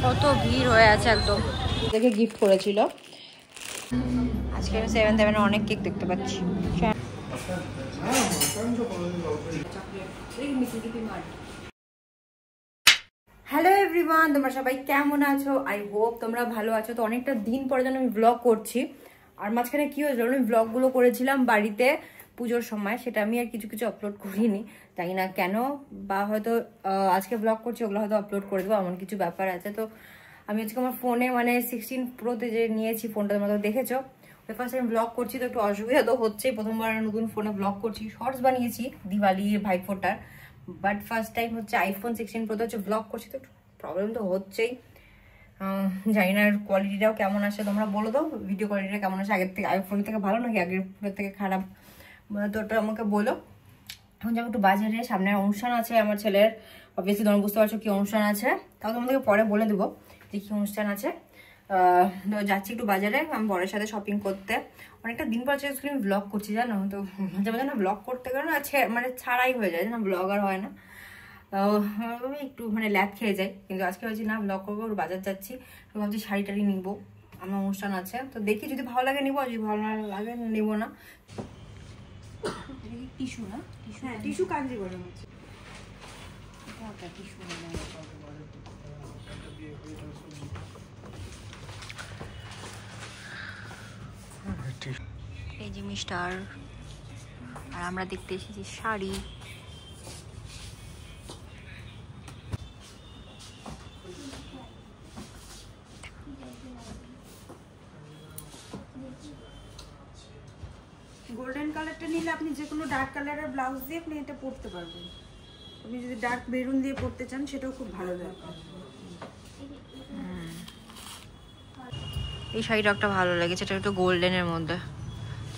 কত ভিড় হয়ে আছে একদম। দেখে গিফট করেছিল। আজকে আমি 7-7 অনেক কেক দেখতে পাচ্ছি। হ্যালো এভরিওয়ান, তোমরা সবাই কেমন আছো? আই হোপ তোমরা ভালো আছো। তো অনেকটা দিন পরে যেন আমি ব্লগ করছি। আর মাঝখানে কি হয়েছিল, আমি ব্লগগুলো করেছিলাম বাড়িতে পুজোর সময়, সেটা আমি আর কিছু কিছু আপলোড করিনি, তাই না কেন, বা হয়তো আজকে ব্লগ করছি ওগুলো হয়তো আপলোড করে দেবো, এমন কিছু ব্যাপার আছে। তো আমি আজকে আমার ফোনে মানে 16 প্রোতে যে নিয়েছি ফোনটা, তোমরা তো দেখেছো, ওই ফার্স্ট টাইম ব্লগ করছি, তো একটু অসুবিধা তো হচ্ছেই। প্রথমবার নতুন ফোনে ব্লগ করছি, শর্টস বানিয়েছি দিওয়ালি ভাইফোঁটার, বাট ফার্স্ট টাইম হচ্ছে আইফোন 16 প্রোতে হচ্ছে ব্লগ করছি, তো একটু প্রবলেম তো হচ্ছেই। জানি না কোয়ালিটিটাও কেমন আসে, তোমরা বলো তো ভিডিও কোয়ালিটিটা কেমন আসে, আগের থেকে আইফোনের থেকে ভালো নাকি আগের ফোনের থেকে খারাপ, তো ওটা আমাকে বলো। এখন যাবো একটু বাজারে, সামনে অনুষ্ঠান আছে আমার ছেলের, অবভিয়াসলি তোমরা বুঝতে পারছো কি অনুষ্ঠান আছে, তাও তোমাদেরকে পরে বলে দেবো যে কি অনুষ্ঠান আছে। যাচ্ছি একটু বাজারে আমি বরের সাথে শপিং করতে। অনেকটা দিন পর আমি ব্লগ করছি জানো, তো মাঝে মাঝে না ব্লগ করতে গেলে না মানে ছাড়াই হয়ে যায় না, ব্লগ আর হয় না, আমি একটু মানে ল্যাব খেয়ে যাই। কিন্তু আজকে ভাবছি না ব্লগ করবো, বাজার যাচ্ছি, ভাবছি শাড়ি টাড়ি নিবো, আমার অনুষ্ঠান আছে, তো দেখি যদি ভালো লাগে নিবো, যদি ভালো না লাগে নেবো না। টিস্যু না, টিস্যু, হ্যাঁ টিস্যু কাঞ্জি বলে হচ্ছে, টিস্যু এই জিনিসটা। আর আমরা দেখতে এসেছি শাড়ি। গোল্ডেন কালারটা নিলে আপনি যে কোনো ডার্ক কালারের ব্লাউজ দিয়ে আপনি এটা পরতে পারবেন। আপনি যদি ডার্ক মেরুন দিয়ে পরতে চান সেটাও খুব ভালো লাগে। এই শাড়িটা একটা ভালো লেগেছে, এটা একটু গোল্ডেনের মধ্যে,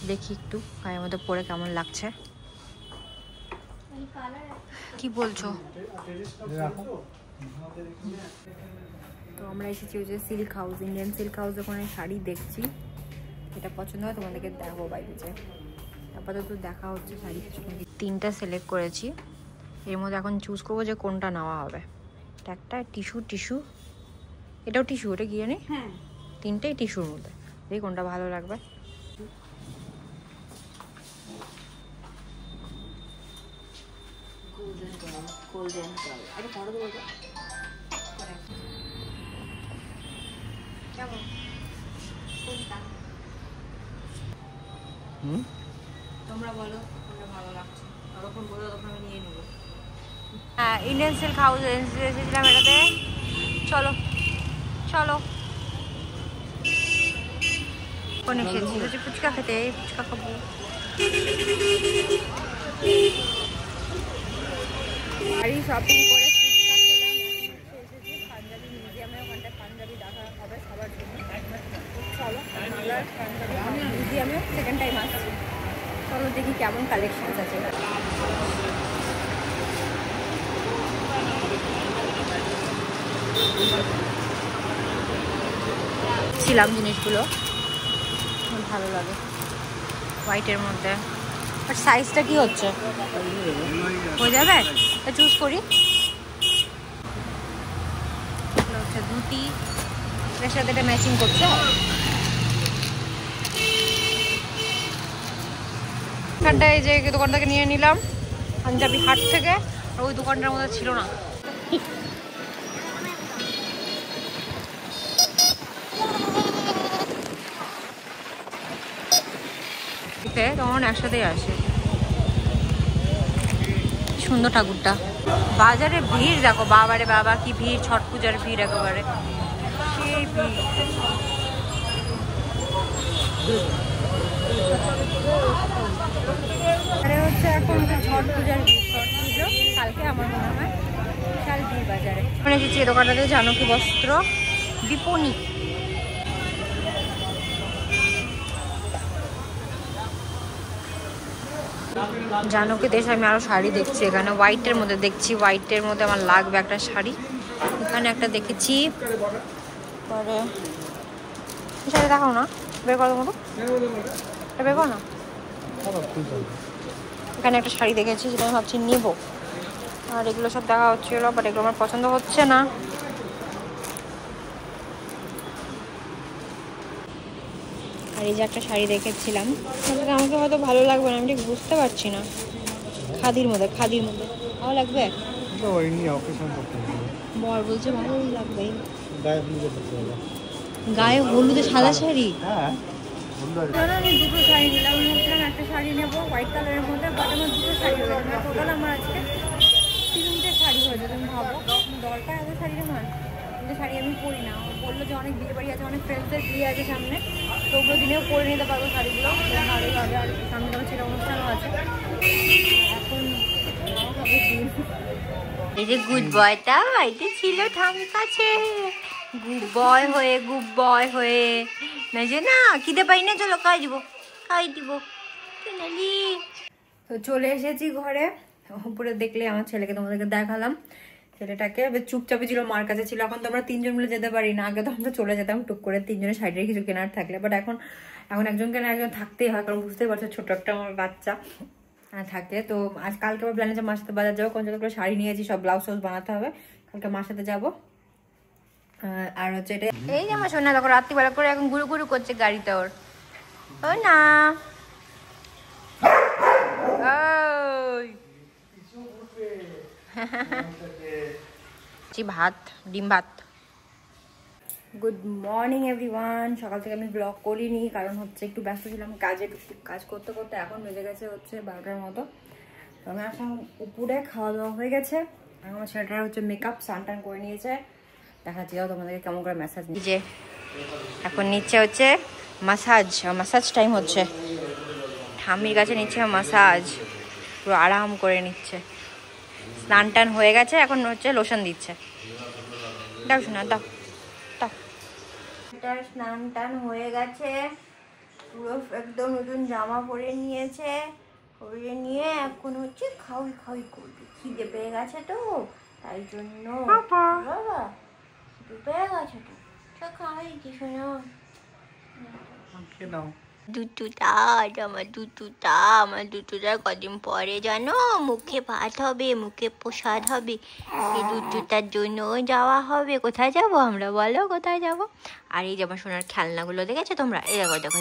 দেখি একটু গায়ের মধ্যে পরে কেমন লাগছে। কি বলছো? তো আমরা এসেছি ওই যে silk house, Indian silk house, ওখানে শাড়ি দেখছি, এটা পছন্দ হয় তোমাদেরকে দেখো বাইরে যে। আপাতত দেখা হচ্ছে শাড়ি, 3টা সিলেক্ট করেছি, এর মধ্যে এখন চুজ করবো যে কোনটা নেওয়া হবে। একটা টিস্যু, টিস্যু, এটাও টিস্যু, ওটা গিয়ে নেই, হ্যাঁ 3টাই টিস্যুর মধ্যে, দেখি কোনটা ভালো লাগবে। তোমরা বলো কোনটা ভালো লাগছে, ততক্ষণ বলো, তখন আমি নিয়ে নেবো। হ্যাঁ ইন্ডিয়ান সিল্ক হাউস এসেছিলাম এটাতে। চলো চলো, কোন এসেছি হচ্ছে ফুচকা খেতে, ফুচকা খাবো। বাড়ি শপিং করে ফুচকা খেলাম, এসেছি পাঞ্জাবি মিউজিয়ামে, ওখানটায় পাঞ্জাবি দেখা হবে সবার জন্য। চলো পাঞ্জাবি মিউজিয়ামে সেকেন্ড টাইম আসছি, চলো দেখি কেমন কালেকশন আছে। ছিলাম জিনিসগুলো ভালো লাগে হোয়াইটের মধ্যে, বাট সাইজটা কি হচ্ছে, হয়ে যাবে, চুজ করি। হচ্ছে ধুতি, এর সাথে এটা ম্যাচিং করছে। এখানটায় যে দোকান থেকে নিয়ে নিলাম পাঞ্জাবি হাট থেকে, আর ওই দোকানটার মধ্যে ছিল না। তখন একসাথেই আসে, সুন্দর ঠাকুরটা। বাজারে ভিড় দেখো, বাবারে বাবা কি ভিড়, ছট পূজার ভিড় একেবারে, সেই ভিড়। হচ্ছে এখন ছট পূজার ভিড়, ছট পুজো কালকে আমার মনে হয়, বিশাল ভিড় বাজারে। মানে এসেছি দোকানটাতে জানকী বস্ত্র বিপণী। জানকী দেশ, আমি আরো শাড়ি দেখছি এখানে, হোয়াইটের মধ্যে দেখছি, হোয়াইটের মধ্যে আমার লাগবে একটা শাড়ি। এখানে একটা দেখেছি, পরে শাড়ি দেখাও না, বের করো মতো, বের করো না। এখানে একটা শাড়ি দেখেছি যেটা আমি ভাবছি নেবো, আর এগুলো সব দেখা হচ্ছিল, বাট এগুলো আমার পছন্দ হচ্ছে না। আর এই যে একটা শাড়ি দেখেছিলাম, আমাকে হয়তো ভালো লাগবে না, আমি ঠিক বুঝতে পারছি না। খাদির মধ্যে ভালো লাগবে, বর বলছে ভালোই লাগবে। গায়ে হলুদে সাদা শাড়ি, আমি দুটো শাড়ি নিলাম। একটা শাড়ি নেবো হোয়াইট কালারের মধ্যে, বাট আমার দুটো শাড়ি হয়ে যাবে। টোটাল আমার আজকে 3টে শাড়ি হয়েছে। তুমি ভাবো দরকার এত শাড়ি আমার? কিন্তু শাড়ি আমি পরি না। বললো যে অনেক বিয়ে বাড়ি আছে, অনেক ফ্রেন্ডসদের বিয়ে আছে সামনে, তো ওগুলো দিনেও পরে নিতে পারবো শাড়িগুলো ভালোভাবে। আর সামনে আমার ছেলে অনুষ্ঠানও আছে। এখন এই যে গুড বয়টা বাড়িতে ছিল ঠামের কাছে, গুড বয় হয়ে না যে না খিদে পাই না, চলো খাই দিব। তো চলে এসেছি ঘরে। উপরে দেখলে আমার ছেলেকে তোমাদেরকে দেখালাম। ছেলেটাকে চুপচাপে ছিল, মার কাছে ছিল। এখন তো আমরা 3জন মিলে যেতে পারি না, আগে তো আমরা চলে যেতাম টুক করে 3জনের সাইডে কিছু কেনার থাকলে। বাট এখন একজন কেনা একজন থাকতেই হয়, কারণ বুঝতেই পারছো ছোট একটা আমার বাচ্চা থাকে। তো আজ কালকে আমার প্ল্যান আছে মার সাথে বাজার যাবো, কোন করে শাড়ি নিয়েছি, সব ব্লাউজ বানাতে হবে, কালকে মার সাথে যাবো। আর হচ্ছে এটা এই যে আমার সোনা দেখো রাত্রিবেলা করে এখন গুরু গুরু করছে গাড়িতে। ওর ও না ভাত, ডিম ভাত। Good morning everyone. সকাল থেকে আমি ব্লগ করিনি, কারণ হচ্ছে একটু ব্যস্ত ছিলাম কাজ করতে করতে। এখন বেজে গেছে হচ্ছে 12টার মতো। তো আমি আসলাম উপরে, খাওয়া দাওয়া হয়ে গেছে। আমার ছেলেটার হচ্ছে মেকআপ স্নান করে নিয়েছে। দেখাচ্ছি যাও তোমাদেরকে কেমন করে ম্যাসাজ নিচ্ছে। এখন নিচ্ছে হচ্ছে মাসাজ টাইম হচ্ছে। ঠাম্মির কাছে নিচ্ছে মাসাজ, পুরো আরাম করে নিচ্ছে। স্নান টান হয়ে গেছে, এখন হচ্ছে লোশন দিচ্ছে। দাও শোনা দাও। স্নান টান হয়ে গেছে, পুরো একদম নতুন জামা পরে নিয়েছে। পরে নিয়ে এখন হচ্ছে খাওয়াই করবে। খিদে পেয়ে গেছে তো, তাই জন্য বাবা খিদে পেয়ে গেছে তো খাওয়াই কি শোনো। আমার দুটোটা কদিন পরে জানো মুখে ভাত হবে, মুখে প্রসাদ হবে। এই দুটোটার জন্য যাওয়া হবে। কোথায় যাবো আমরা বলো, কোথায় যাবো? আর এই যে আমার সোনার খেলনাগুলো দেখেছো তোমরা? এই দেখো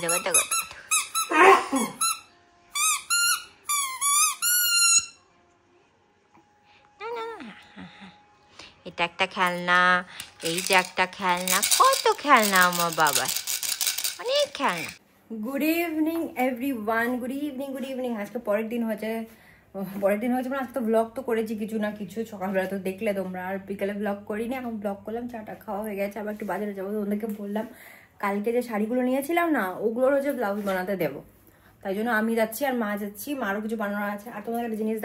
এটা একটা খেলনা, এই যে একটা খেলনা, কত খেলনা আমার বাবার, অনেক খেলনা। Good evening everyone, good evening. আজকে পরের দিন হয়েছে মানে আজকে তো ব্লগ তো করেছি কিছু না কিছু। সকালবেলা তো দেখলে তোমরা, আর বিকালে ব্লগ করিনি। এখন ব্লগ করলাম, চাটা খাওয়া হয়ে গেছে। আবার একটু বাজারে যাবো। তোমাদেরকে বললাম কালকে যে শাড়িগুলো নিয়েছিলাম না, ওগুলোর হচ্ছে ব্লাউজ বানাতে দেবো। তাই জন্য আমি যাচ্ছি আর মা যাচ্ছি। মারও কিছু বানানো আছে। আর তোমাদের একটা জিনিস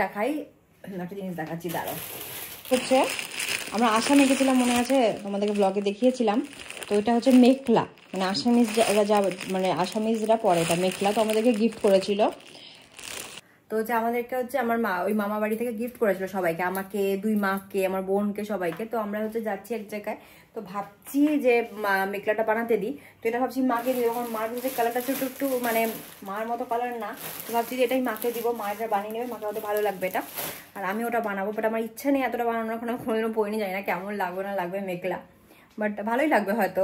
দেখাচ্ছি, দাঁড়াও। হচ্ছে আমরা আসামে গেছিলাম, মনে আছে তোমাদেরকে ব্লগে দেখিয়েছিলাম। তো এটা হচ্ছে মেখলা, মানে আসামিজরা পরে এটা মেখলা। তো আমাদেরকে গিফট করেছিল। তো হচ্ছে আমাদেরকে হচ্ছে আমার মা ওই মামা বাড়ি থেকে গিফট করেছিল সবাইকে, আমাকে, 2 মাকে, আমার বোনকে, সবাইকে। তো আমরা হচ্ছে যাচ্ছি এক জায়গায়। তো ভাবছি যে মেখলাটা বানাতে দিই। তো এটা ভাবছি মাকে দিই। যখন মার হচ্ছে কালারটা একটু মানে মার মতো কালার না, তো ভাবছি যে এটাই মাকে দিব। মা এটা বানিয়ে নেবে, মাকে হয়তো ভালো লাগবে এটা। আর আমি ওটা বানাবো, বাট আমার ইচ্ছা নেই এতটা বানানোর। এখন আমি কোনোদিনও পরিনি, জানি না কেমন লাগবে না লাগবে মেখলা, বাট ভালোই লাগবে হয়তো।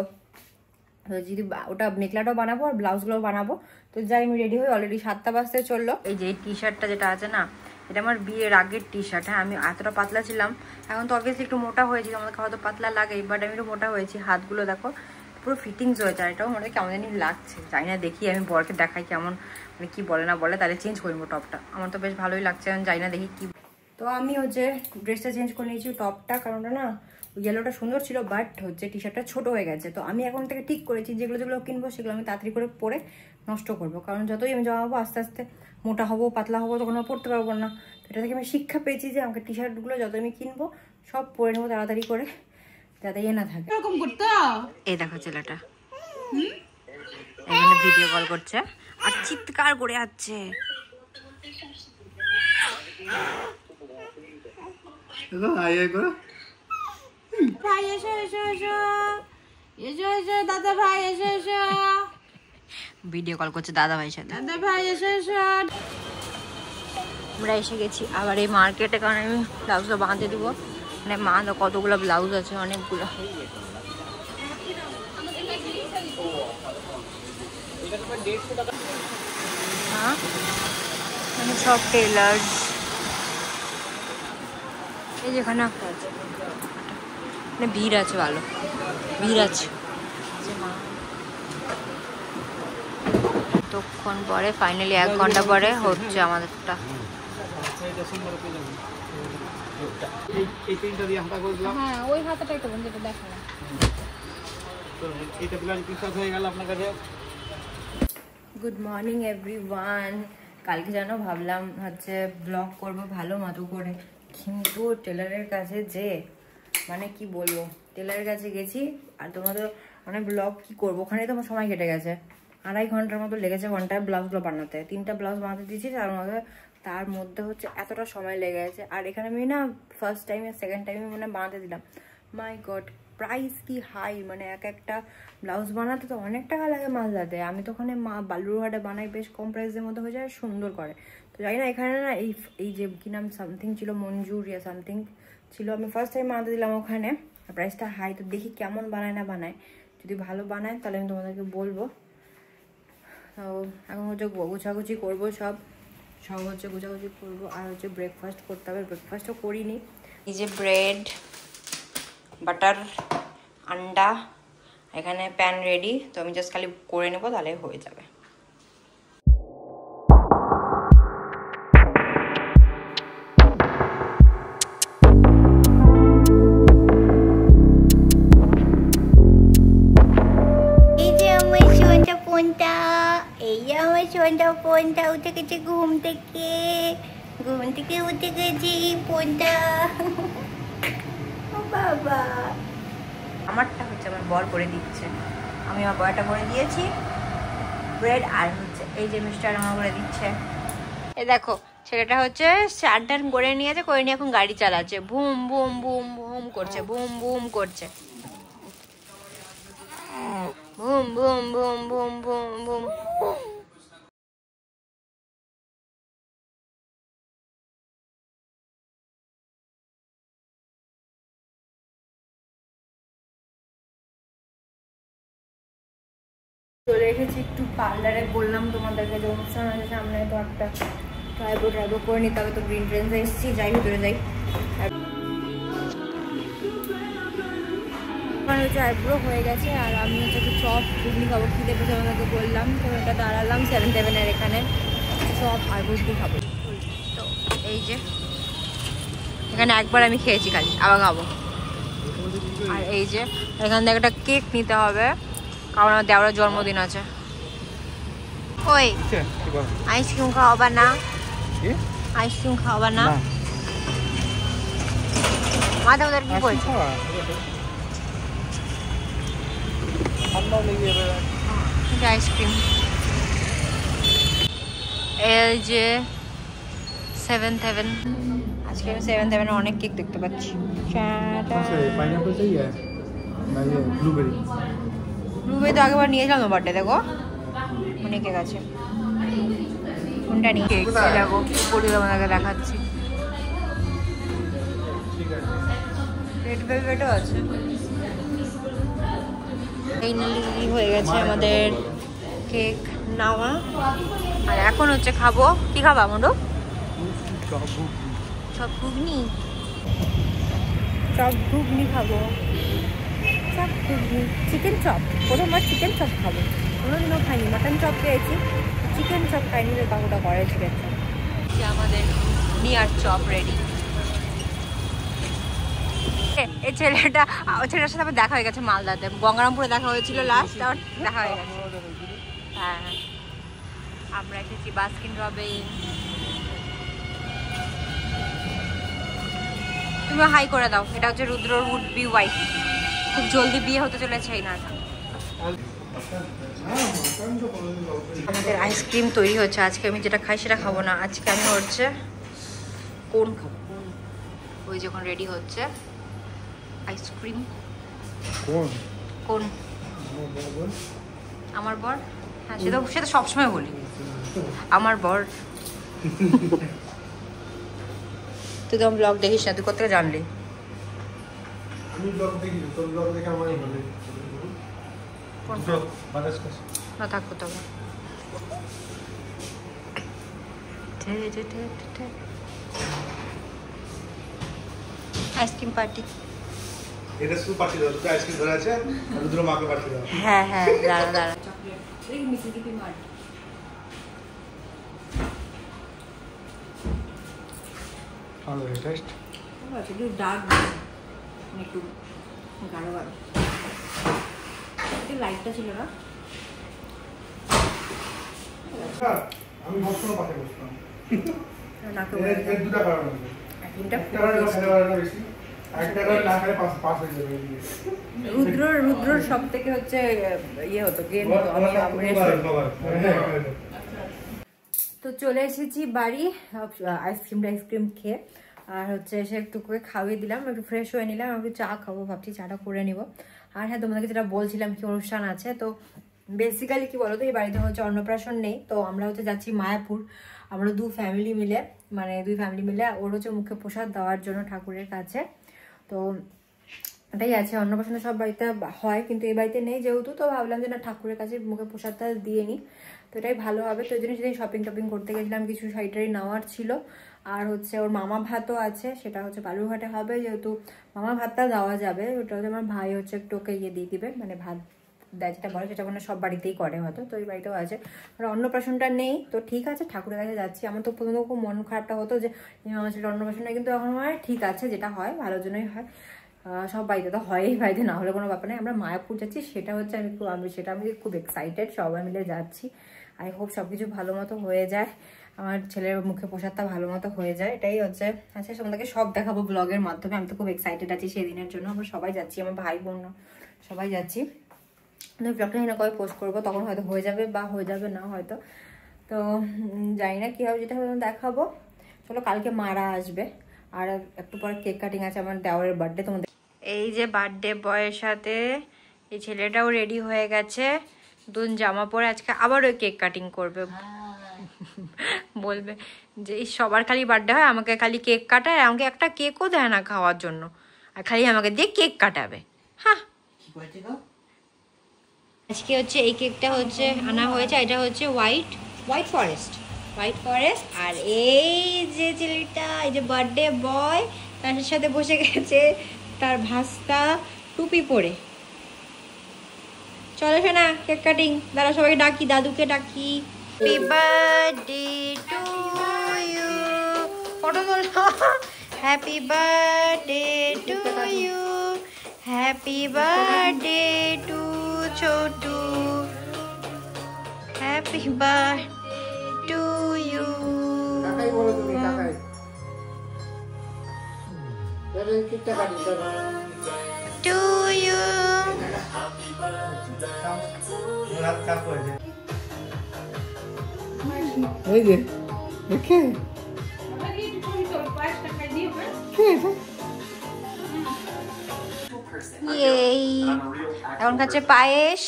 তো যদি ওটা মেখলাটাও বানাবো আর ব্লাউজগুলোও বানাবো। তো যাই আমি রেডি হই, অলরেডি 7টা বাজতে চললো। এই যে টি শার্টটা যেটা আছে না, এটা আমার বিয়ের আগের টি শার্ট। হ্যাঁ, আমি এতটা পাতলা ছিলাম, এখন তো অবভিয়াসলি একটু মোটা হয়েছি। আমাকে হয়তো পাতলা লাগে, বাট আমি একটু মোটা হয়েছি। হাতগুলো দেখো পুরো ফিটিংস হয়েছে। আর এটাও মনে হয় কেমন জানি লাগছে, জানি না। দেখি আমি বরকে দেখাই কেমন, মানে কি বলে না বলে, তাহলে চেঞ্জ করবো টপটা। আমার তো বেশ ভালোই লাগছে, আমি জানি না, দেখি কি। তো আমি হচ্ছে ড্রেসটা চেঞ্জ করে নিয়েছি, টপটা, কারণটা না ইয়েলোটা সুন্দর ছিল, বাট হচ্ছে টি শার্টটা ছোটো হয়ে গেছে। তো আমি এখন থেকে ঠিক করেছি যেগুলো কিনবো সেগুলো আমি তাড়াতাড়ি করে পরে নষ্ট করবো, কারণ যতই আমি জমাবো আস্তে আস্তে মোটা হবো, পাতলা হবো, তখন আর পরতে পারবো না। তো এটা থেকে আমি শিক্ষা পেয়েছি যে আমাকে টি শার্টগুলো যত আমি কিনবো সব পরে নেবো তাড়াতাড়ি করে, যাতে না থাকে। এরকম করতে এই দেখো ছেলেটা এখানে ভিডিও কল করছে আর চিৎকার করে যাচ্ছে। ভাই এসো দাদা ভাই এসো। ভিডিও কল করছে দাদা ভাইয়ের সাথে। দাদা ভাই এসো। আমরা এসে গেছি আবার এই মার্কেটে, কারণ আমি ব্লাউজটা বাঁধতে দেবো। মানে মা কতগুলো ব্লাউজ আছে, অনেকগুলো। হ্যাঁ মানে সব টেলার্স। এই যেখানে একটা আছে, মানে ভিড় আছে, ভালো ভিড় আছে। তখন পরে ফাইনালি 1 ঘন্টা পরে হচ্ছে আমাদেরটা। হ্যাঁ ওই হাতাটাই করবেন যেটা দেখালাম। Good morning everyone. কালকে যেন ভাবলাম হচ্ছে ব্লগ করব ভালো মতো করে, কিন্তু টেলারের কাছে যে মানে কি বলবো, টেলারের কাছে গেছি আর তোমাদের মানে ব্লগ কি করবো, ওখানেই তো আমার সময় কেটে গেছে। 2.5 ঘন্টার মতো লেগেছে ঘন্টায় ব্লাউজগুলো বানাতে। 3টা ব্লাউজ বানাতে দিয়েছি, তার মধ্যে হচ্ছে এতটা সময় লেগে গেছে। আর এখানে আমি না ফার্স্ট টাইমে সেকেন্ড টাইমে মানে বানাতে দিলাম। মাই গড, প্রাইস কি হাই! মানে একটা ব্লাউজ বানাতে তো অনেক টাকা লাগে মালদাতে। আমি তো ওখানে বালুরঘাটে বানাই, বেশ কম প্রাইসের মধ্যে হয়ে যায়, সুন্দর করে। তো জানি না এখানে না এই যে কি নাম সামথিং ছিল, মঞ্জুর ইয়া সামথিং ছিল, আমি ফার্স্ট টাইম বানাতে দিলাম ওখানে। প্রাইসটা হাই, তো দেখি কেমন বানায় না বানায়। যদি ভালো বানায় তাহলে আমি তোমাদেরকে বলবো। তো এখন হচ্ছে গোছাগুছি করবো, সব হচ্ছে গোছাগুছি করবো। আর হচ্ছে ব্রেকফাস্ট করতে হবে, ব্রেকফাস্টও করিনি। এই যে ব্রেড, বাটার, আন্ডা, এখানে প্যান রেডি। তো আমি জাস্ট খালি করে নেবো, তাহলে হয়ে যাবে। ফোনটা উঠে গেছে ঘুম থেকে উঠে গেছি ফোনটা। ও বাবা, আমারটা হচ্ছে আমার বর করে দিচ্ছে, আমি আমার বরটা করে দিয়েছি ব্রেড। আর হচ্ছে এই যে মিস্টার আমার করে দিচ্ছে। এই দেখো ছেলেটা হচ্ছে স্টার্ট করে নিয়েছে, করে নিয়ে এখন গাড়ি চালাচ্ছে, বুম বুম বুম বুম করছে, বুম বুম করছে, boom boom boom boom boom boom. চলে এসেছি একটু পার্লারে, বললাম তোমাদেরকে যে অনুষ্ঠান আছে সামনে, তো একটা ট্রাইব্রো করে নিতে হবে। তো গ্রিন ট্রেন্সে এসেছি, যাই ভিতরে যাই। ওখানে হচ্ছে আইব্রো হয়ে গেছে, আর আমি হচ্ছে একটু চপ ঘুগনি খাবো, খিদে পেয়েছে আমাদেরকে বললাম। তো এটা দাঁড়ালাম 7-7-এর এখানে, চপ আর ঘুগনি খাবো। তো এই যে এখানে একবার আমি খেয়েছি, খালি আবার খাবো। আর এই যে এখান থেকে একটা কেক নিতে হবে, কারণ আমার দেওয়ার জন্মদিন আছে। ওই আইসক্রিম খাওয়াবা না? আইসক্রিম খাওয়াবা না? মাথা ওদের কি বলছে? আইসক্রিম এই যে 7-7, আজকে আমি 7-7 অনেক কেক দেখতে পাচ্ছি। ব্লুবেরি তো আগেবার নিয়েছিলাম তো বার্থডে, দেখো অনেক কেক আছে। কোনটা নিয়ে কেক দেখো পরি তোমাদেরকে দেখাচ্ছি। রেড ভেলভেটও আছে। ফাইনালি হয়ে গেছে আমাদের কেক নেওয়া, আর এখন হচ্ছে খাবো। কি খাবা মুন্ডু? চপ ঘুগনি, চপ ঘুগনি খাবো। চপ ঘুগনি, চিকেন চপ, প্রথমবার চিকেন চপ খাবো, কোনোদিনও খাইনি। মাটন চপ খেয়েছি, চিকেন চপ খাইনি। কাকুটা করে চিকেন চপ। আমাদের নিয়ার চপ রেডি। এই ছেলেটার সাথে আমার দেখা হয়ে গেছে মালদাতে, গঙ্গারামপুরে দেখা হয়েছিল লাস্ট, আর দেখা হয়ে গেছে। হ্যাঁ আমরা এসেছি বাস্কিন রবিন্স। তুমি হাই করে দাও। এটা হচ্ছে রুদ্রর উড বি ওয়াইফ, খুব জলদি বিয়ে হতে চলেছে এই না। আমাদের আইসক্রিম তৈরি হচ্ছে। আজকে আমি যেটা খাই সেটা খাবো না, আজকে আমি হচ্ছে কোন খাবো। ওই যখন রেডি হচ্ছে আইসক্রিম। কোন আমার বর? হ্যাঁ সে তো সবসময় বলি আমার বর। তুই তো ব্লগ দেখিস না, তুই কোথায় জানলি? আমি ব্লগ দেখি, তোর ব্লগ দেখে আমারই ভালো না থাকবো তবে আইসক্রিম পার্টি। এটা শুধু পাঠিয়ে দাও, দুটো আইসক্রিম ধরে আছে, আর দুটো মাকে পাঠিয়ে দাও। হ্যাঁ হ্যাঁ, দাঁড়া দাঁড়া। ভালো লাগে টেস্ট। একটু ডার্ক, একটু গাঢ় গাঢ়, একটু লাইটটা ছিল না। আমি সবসময় পাশে বসতাম। নাকে এর দুটো কারণ আছে। তিনটা একটা কারণ খেতে পারে না বেশি, আরেকটা কারণ না খেলে পাস হয়ে যাবে। রুদ্রর সব থেকে হচ্ছে ইয়ে হতো, গেম হতো। তো চলে এসেছি বাড়ি আইসক্রিম খেয়ে, আর হচ্ছে এসে একটু করে খাওয়িয়ে দিলাম, একটু ফ্রেশ হয়ে নিলাম, একটু চা খাবো ভাবছি, চাটা করে নিব। আর হ্যাঁ, তোমাদেরকে যেটা বলছিলাম কি অনুষ্ঠান আছে, তো বেসিক্যালি কি বলতো, এই বাড়িতে হচ্ছে অন্নপ্রাশন নেই, তো আমরা হচ্ছে যাচ্ছি মায়াপুর। আমরা দুই ফ্যামিলি মিলে ওর হচ্ছে মুখে প্রসাদ দেওয়ার জন্য ঠাকুরের কাছে। তো এটাই আছে, অন্নপ্রাশন সব বাড়িতে হয় কিন্তু এই বাড়িতে নেই যেহেতু, তো ভাবলাম যে না, ঠাকুরের কাছে মুখে প্রসাদটা দিয়ে নিই, তো এটাই ভালো হবে। তো এই জন্য সেদিন শপিং করতে গেছিলাম, কিছু শাড়ি নেওয়ার ছিল। আর হচ্ছে ওর মামা ভাতও আছে, সেটা হচ্ছে বালুরঘাটে হবে, যেহেতু মামা ভাতটা দেওয়া যাবে, ওটা হচ্ছে আমার ভাই হচ্ছে একটু ওকে ইয়ে দিয়ে দিবে, মানে ভাত দেয় যেটা বলে, সেটা মানে সব বাড়িতেই করে হয়তো, তো এই বাড়িতেও আছে। আর অন্নপ্রাশনটা নেই, তো ঠিক আছে, ঠাকুরের কাছে যাচ্ছি। আমার তো প্রথমে খুব মন খারাপটা হতো যে আমার ছেলে অন্নপ্রাশনটা, কিন্তু এখন হয় ঠিক আছে, যেটা হয় ভালোর জন্যই হয়। সব বাড়িতে তো হয়, এই বাড়িতে না হলে কোনো ব্যাপার নেই। আমরা মায়াপুর যাচ্ছি, সেটা হচ্ছে আমি খুব এক্সাইটেড, সবাই মিলে যাচ্ছি। আই হোপ সব কিছু ভালো মতো হয়ে যায়, আমার ছেলের মুখে প্রসাদটা ভালো মতো হয়ে যায়, এটাই হচ্ছে। আচ্ছা, তোমাদেরকে সব দেখাবো ব্লগের মাধ্যমে। আমি তো খুব এক্সাইটেড আছি সেদিনের জন্য। আমরা সবাই যাচ্ছি, আমার ভাই বোন সবাই যাচ্ছি। ব্লগটা না কবে পোস্ট করবো, তখন হয়তো হয়ে যাবে বা হয়ে যাবে না হয়তো, তো জানি না কী হবে, যেটা দেখাবো। চলো, কালকে মারা আসবে, আর একটু পরে কেক কাটিং আছে, আমার দেওয়ারের বার্থডে। তোমাদের এই যে বার্থডে বয়ের সাথে এই ছেলেটাও রেডি হয়ে গেছে, নতুন জামা পরে আজকে আবার ওই কেক কাটিং করবে। বলবে যে সবার খালি বার্থডে হয়, আমাকে খালি কেক কাটায়, আমাকে একটা কেকও দেয় না খাওয়ার জন্য, আর খালি আমাকে দিয়ে কেক কাটাবে। হ্যাঁ, আজকে হচ্ছে এই কেকটা হচ্ছে আনা হয়েছে, এটা হচ্ছে হোয়াইট ফরেস্ট। আর এই যে ছেলেটা, এই যে বার্থডে বয়, তার সাথে বসে গেছে তার ভাস্তা টুপি পরে। চলো শোনা, কেক কাটিং। দাঁড়া, সবাইকে ডাকি, দাদুকে ডাকি। Happy birthday to you, photo তোলো। Happy birthday to you, happy birthday to Chhotu, happy birthday to you. কাকাই বলো তুমি, কাকাই। এবারে কেকটা কাটি চলো। To you. রাত কাপ হয়ে যায়। এই যে দেখে এখন খাচ্ছে পায়েস।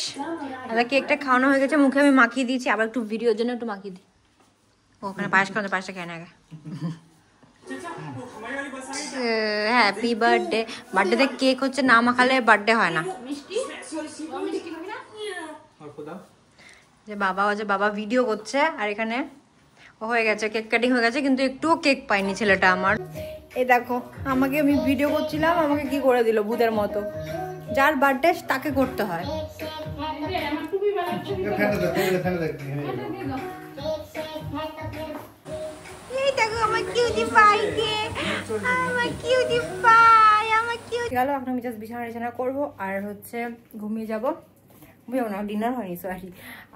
কেকটা খাওয়ানো হয়ে গেছে, মুখে আমি মাখিয়ে দিয়েছি, আবার একটু ভিডিওর জন্য একটু মাখিয়ে দিই। ওখানে পায়েস খাওয়ানো, পায়েসটা খেয়ে না আগে। Happy birthday. বার্থডেতে কেক হচ্ছে না মাখালে বার্থডে হয় না। যে বাবা ভিডিও করছে, আর এখানে হয়ে গেছে, কেক কাটিং হয়ে গেছে, কিন্তু একটুও কেক পাইনি ছেলেটা আমার। এই দেখো, আমাকে আমি ভিডিও করছিলাম, আমাকে কি করে দিল ভূতের মতো। যার বার্থডে তাকে করতে হয়। এই দেখো আমার কিউটি পাইকে, আমার কিউটি পাই, আমার কিউটি গেল। এখন আমি জাস্ট বিছানা করবো, আর হচ্ছে ঘুমিয়ে যাবো। না, ডিনার হয়নি সরি।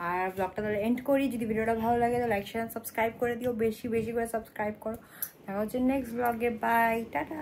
আর ব্লগটা তাহলে এন্ড করি। যদি ভিডিওটা ভালো লাগে তো লাইক শেয়ার সাবস্ক্রাইব করে দিও, বেশি করে সাবস্ক্রাইব করো। দেখা হচ্ছে নেক্সট ব্লগে। Bye, tata.